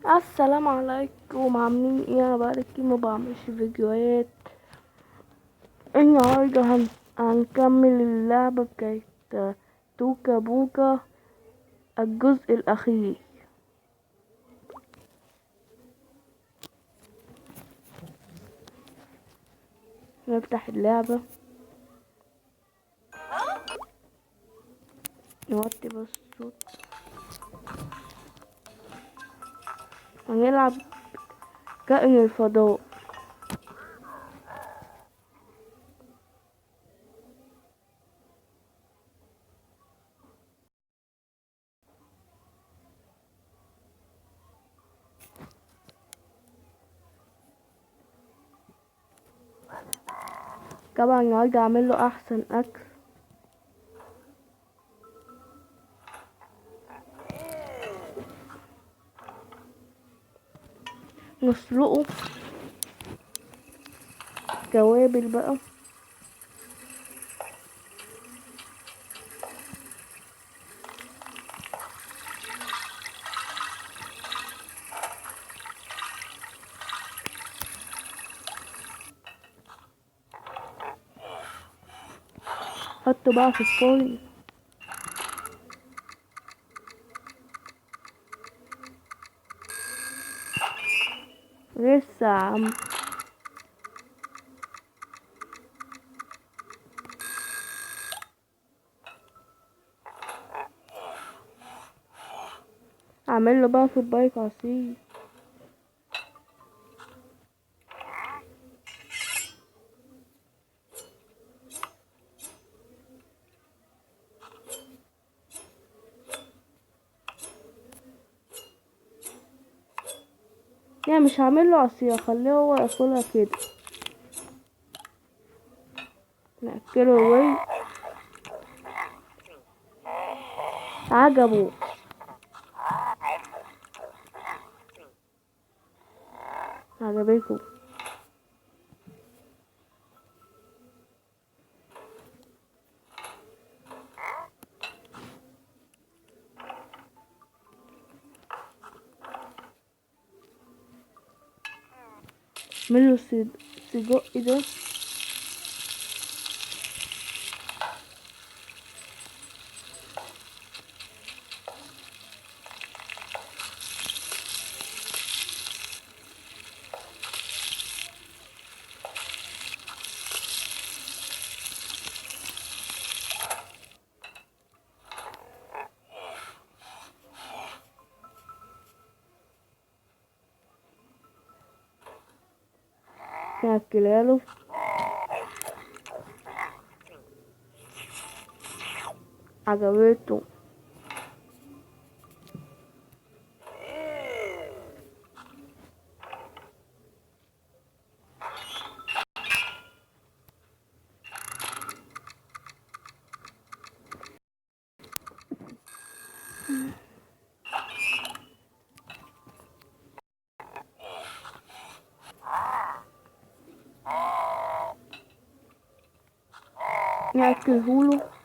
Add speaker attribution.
Speaker 1: السلام عليكم، عاملين ايه؟ انا بقالي كتير ما بعملش فيديوهات. النهارده هنكمل اللعبة بتاعت توكا بوكا الجزء الاخير. نفتح اللعبة، نوطي بس الصوت. هنلعب كائن الفضاء. طبعا النهارده اعمله احسن اكل. نسلقه توابل بقى. حطه بقى في الفرن. لسه يا عم. اعمله بقى في البايك عصير. يعني مش هعمله عصير، اخليه هو ياكلها كده. ناكله الوي. عجبه. عجبكم. اعمله سجق ده. ناكلها له. عجبته. ناكله له.